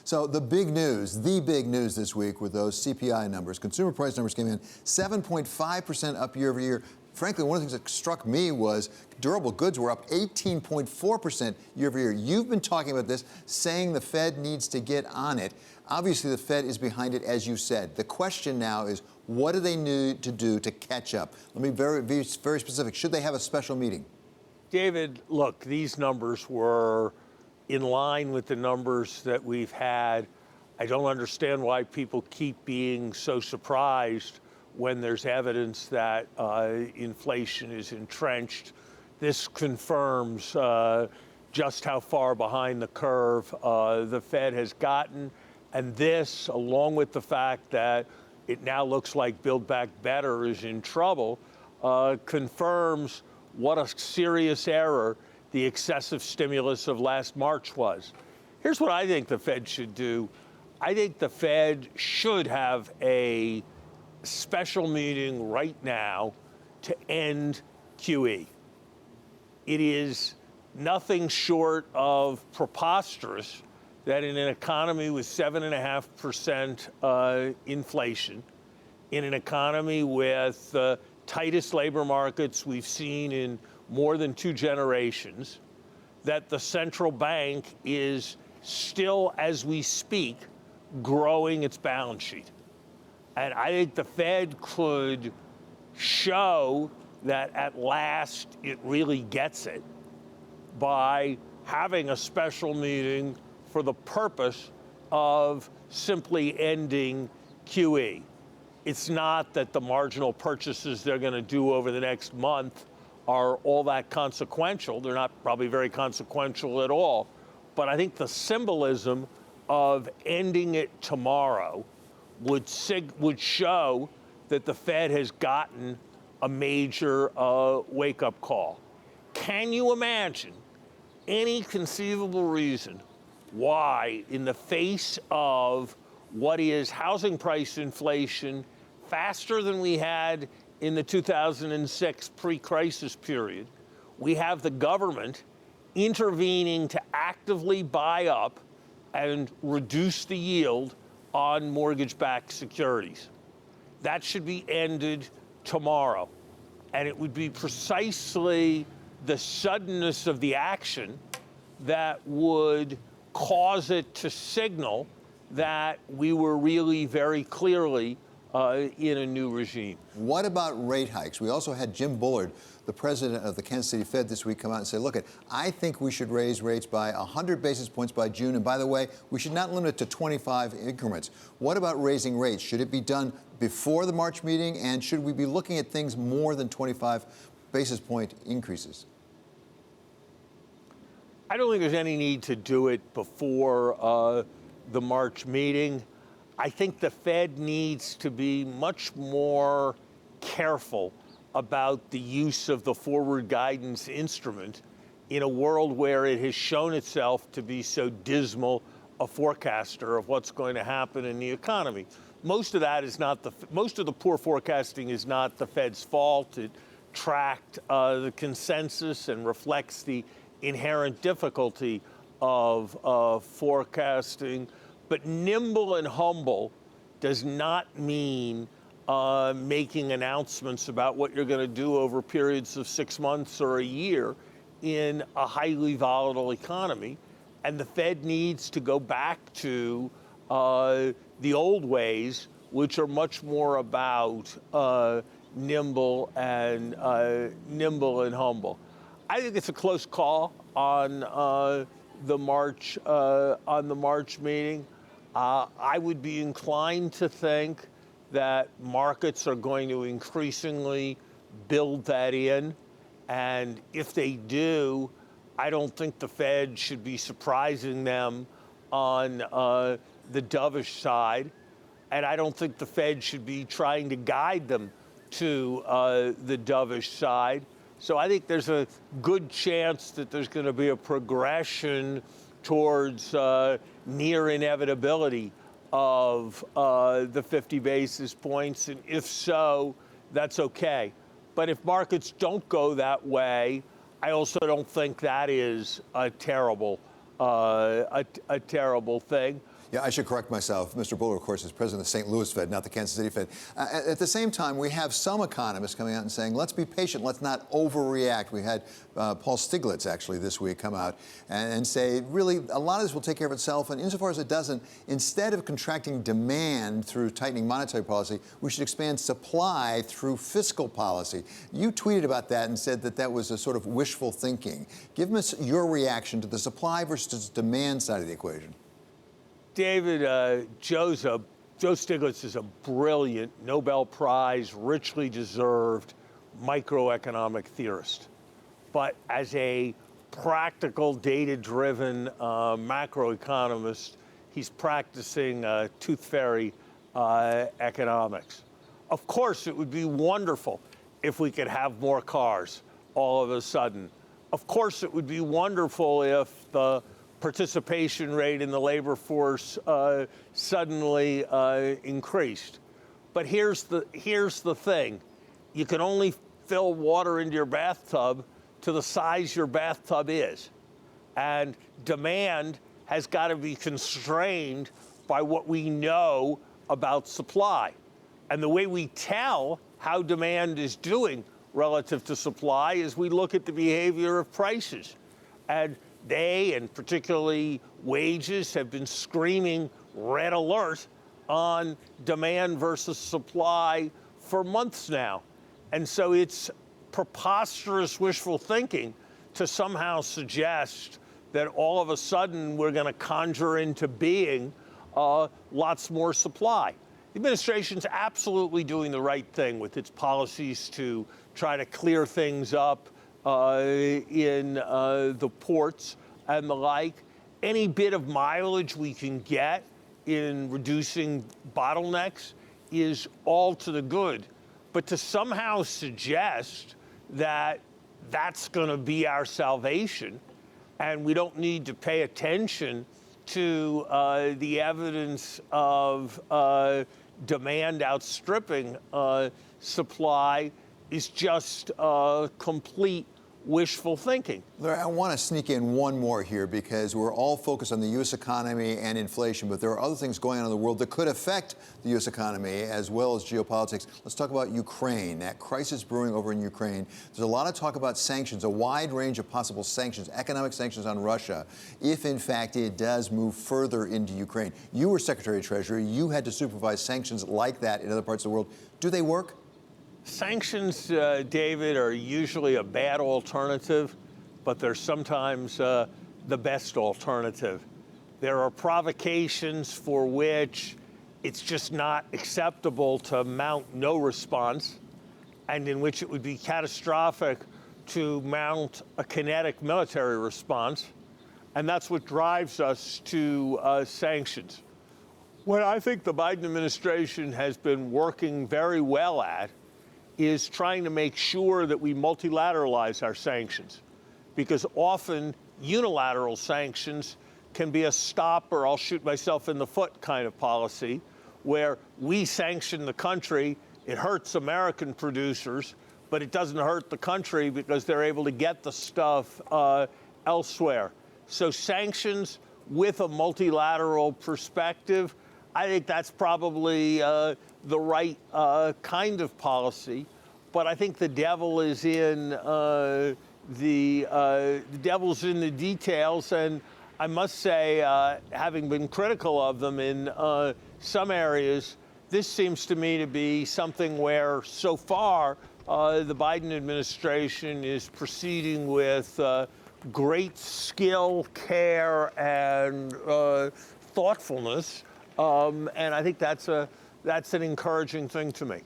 So the big news this week were those CPI numbers. Consumer price numbers came in 7.5% up year over year. Frankly, one of the things that struck me was durable goods were up 18.4% year over year. You've been talking about this, saying the Fed needs to get on it. Obviously, the Fed is behind it, as you said. The question now is, what do they need to do to catch up? Let me be very specific. Should they have a special meeting? David, look, these numbers were in line with the numbers that we've had. I don't understand why people keep being so surprised when there's evidence that inflation is entrenched. This confirms just how far behind the curve the Fed has gotten. And this, along with the fact that it now looks like Build Back Better is in trouble, confirms what a serious error the excessive stimulus of last March was. Here's what I think the Fed should do. I think the Fed should have a special meeting right now to end QE. It is nothing short of preposterous that in an economy with 7.5% inflation, in an economy with the tightest labor markets we've seen in more than 2 generations, that the central bank is still, as we speak, growing its balance sheet. And I think the Fed could show that at last it really gets it by having a special meeting for the purpose of simply ending QE. It's not that the marginal purchases they're going to do over the next month are all that consequential. They're not probably very consequential at all. But I think the symbolism of ending it tomorrow would show that the Fed has gotten a major wake-up call. Can you imagine any conceivable reason why, in the face of what is housing price inflation faster than we had in the 2006 pre-crisis period, we have the government intervening to actively buy up and reduce the yield on mortgage-backed securities? That should be ended tomorrow. And it would be precisely the suddenness of the action that would cause it to signal that we were really very clearly in a new regime. What about rate hikes? We also had Jim Bullard, the president of the Kansas City Fed, this week come out and say, look, I think we should raise rates by 100 basis points by June. And by the way, we should not limit it to 25 increments. What about raising rates? Should it be done before the March meeting? And should we be looking at things more than 25 basis point increases? I don't think there's any need to do it before the March meeting. I think the Fed needs to be much more careful about the use of the forward guidance instrument in a world where it has shown itself to be so dismal a forecaster of what's going to happen in the economy. Most of the poor forecasting is not the Fed's fault. It tracked the consensus and reflects the inherent difficulty of forecasting. But nimble and humble does not mean making announcements about what you're going to do over periods of 6 months or a year in a highly volatile economy. And the Fed needs to go back to the old ways, which are much more about nimble and humble. I think it's a close call on the March meeting. I would be inclined to think that markets are going to increasingly build that in. And if they do, I don't think the Fed should be surprising them on the dovish side. And I don't think the Fed should be trying to guide them to the dovish side. So I think there's a good chance that there's going to be a progression towards near inevitability of the 50 basis points. And if so, that's okay. But if markets don't go that way, I also don't think that is a terrible thing. Yeah, I should correct myself. Mr. Buller, of course, is president of the St. Louis Fed, not the Kansas City Fed. At the same time, we have some economists coming out and saying, let's be patient, let's not overreact. We had Paul STIGLITZ actually this week come out and say, really, a lot of this will take care of itself. And insofar as it doesn't, instead of contracting demand through tightening monetary policy, we should expand supply through fiscal policy. You tweeted about that and said that that was a sort of wishful thinking. Give us your reaction to the supply versus demand side of the equation. David, Joe Stiglitz is a brilliant Nobel Prize, richly deserved microeconomic theorist. But as a practical, data-driven macroeconomist, he's practicing tooth fairy economics. Of course, it would be wonderful if we could have more cars all of a sudden. Of course, it would be wonderful if the participation rate in the labor force suddenly increased. But here's the thing. You can only fill water into your bathtub to the size your bathtub is. And demand has got to be constrained by what we know about supply. And the way we tell how demand is doing relative to supply is we look at the behavior of prices. And they, and particularly wages, have been screaming red alert on demand versus supply for months now. And so it's preposterous wishful thinking to somehow suggest that all of a sudden we're going to conjure into being lots more supply. The administration's absolutely doing the right thing with its policies to try to clear things up in the ports and the like. Any bit of mileage we can get in reducing bottlenecks is all to the good. But to somehow suggest that that's going to be our salvation and we don't need to pay attention to the evidence of demand outstripping supply is just complete wishful thinking. Larry, I want to sneak in one more here because we're all focused on the U.S. economy and inflation, but there are other things going on in the world that could affect the U.S. economy as well as geopolitics. Let's talk about Ukraine, that crisis brewing over in Ukraine. There's a lot of talk about sanctions, a wide range of possible sanctions, economic sanctions on Russia, if in fact it does move further into Ukraine. You were Secretary of Treasury. You had to supervise sanctions like that in other parts of the world. Do they work? Sanctions, David, are usually a bad alternative, but they're sometimes the best alternative. There are provocations for which it's just not acceptable to mount no response, and in which it would be catastrophic to mount a kinetic military response, and that's what drives us to sanctions. What I think the Biden administration has been working very well at is trying to make sure that we multilateralize our sanctions, because often unilateral sanctions can be a stop or I'll shoot myself in the foot kind of policy, where we sanction the country, it hurts American producers, but it doesn't hurt the country because they're able to get the stuff elsewhere. So sanctions with a multilateral perspective, I think that's probably the right kind of policy, but I think the devil is in the devil's in the details. And I must say, having been critical of them in some areas, this seems to me to be something where, so far, the Biden administration is proceeding with great skill, care, and thoughtfulness. And I think that's an encouraging thing to me.